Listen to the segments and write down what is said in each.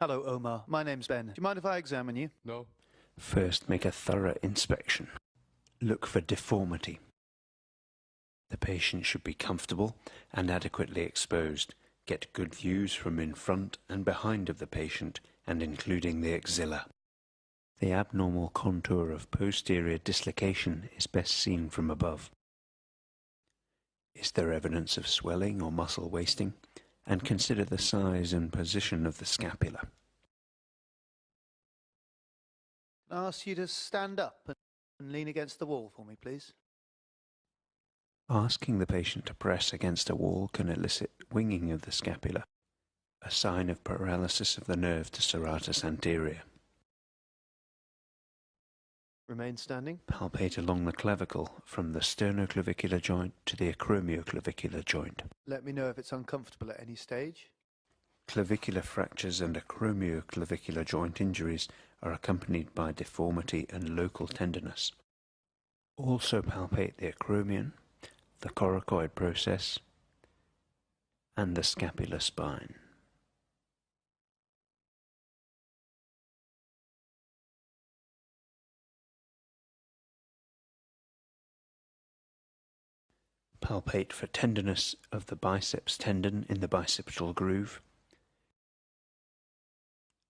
Hello, Omar. My name's Ben. Do you mind if I examine you? No. First, make a thorough inspection. Look for deformity. The patient should be comfortable and adequately exposed. Get good views from in front and behind of the patient and including the axilla. The abnormal contour of posterior dislocation is best seen from above. Is there evidence of swelling or muscle wasting? And consider the size and position of the scapula. I'll ask you to stand up and lean against the wall for me, please. Asking the patient to press against a wall can elicit winging of the scapula, a sign of paralysis of the nerve to serratus anterior. Remain standing. Palpate along the clavicle from the sternoclavicular joint to the acromioclavicular joint. Let me know if it's uncomfortable at any stage. Clavicular fractures and acromioclavicular joint injuries are accompanied by deformity and local tenderness. Also palpate the acromion, the coracoid process, and the scapular spine. Palpate for tenderness of the biceps tendon in the bicipital groove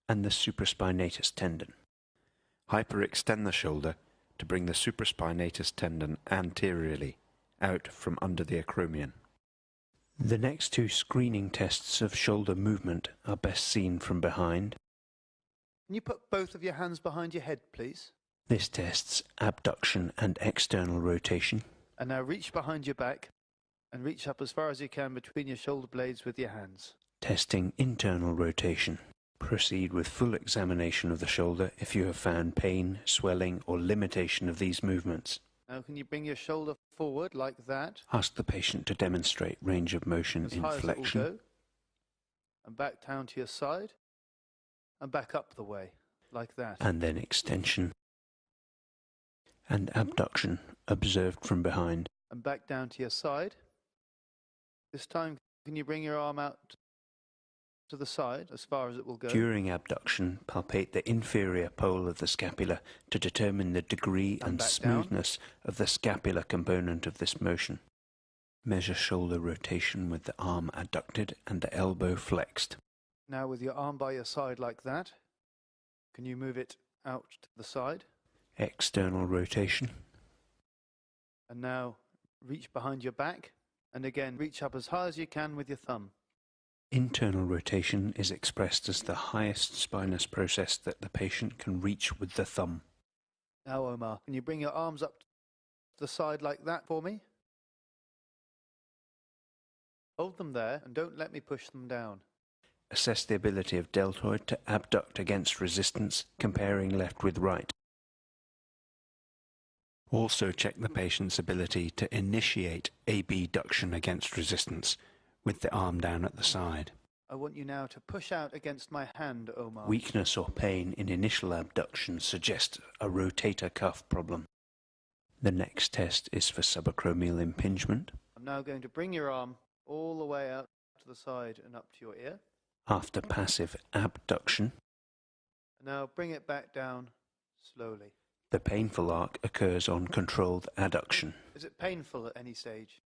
and the supraspinatus tendon. Hyperextend the shoulder to bring the supraspinatus tendon anteriorly out from under the acromion. The next two screening tests of shoulder movement are best seen from behind. Can you put both of your hands behind your head, please? This tests abduction and external rotation. And now reach behind your back and reach up as far as you can between your shoulder blades with your hands. Testing internal rotation. Proceed with full examination of the shoulder if you have found pain, swelling, or limitation of these movements. Now can you bring your shoulder forward like that? Ask the patient to demonstrate range of motion in high flexion. as it will go, and back down to your side, and back up the way, like that. And then extension and abduction observed from behind. And back down to your side. This time, can you bring your arm out to the side as far as it will go? During abduction, palpate the inferior pole of the scapula to determine the degree and smoothness of the scapular component of this motion. Measure shoulder rotation with the arm adducted and the elbow flexed. Now with your arm by your side like that, can you move it out to the side? External rotation. And now reach behind your back, and again reach up as high as you can with your thumb. Internal rotation is expressed as the highest spinous process that the patient can reach with the thumb. Now, Omar, can you bring your arms up to the side like that for me? Hold them there and don't let me push them down. Assess the ability of deltoid to abduct against resistance, comparing left with right. Also check the patient's ability to initiate abduction against resistance with the arm down at the side. I want you now to push out against my hand, Omar. Weakness or pain in initial abduction suggests a rotator cuff problem. The next test is for subacromial impingement. I'm now going to bring your arm all the way out to the side and up to your ear. After passive abduction, And now bring it back down slowly. the painful arc occurs on controlled adduction. Is it painful at any stage?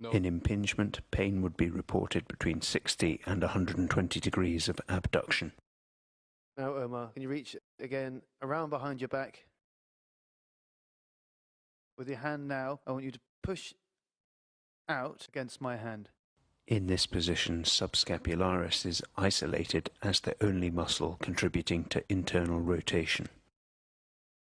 No. In impingement, pain would be reported between 60 and 120 degrees of abduction. Now, Omar, can you reach again around behind your back? With your hand now, I want you to push out against my hand. In this position, subscapularis is isolated as the only muscle contributing to internal rotation.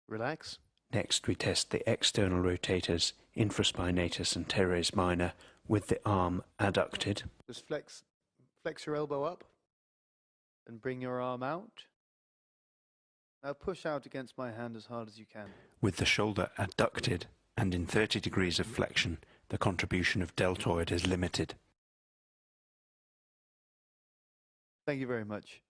Relax. Next, we test the external rotators, infraspinatus and teres minor, with the arm adducted. Just flex your elbow up and bring your arm out. Now push out against my hand as hard as you can. With the shoulder adducted and in 30 degrees of flexion, the contribution of deltoid is limited. Thank you very much.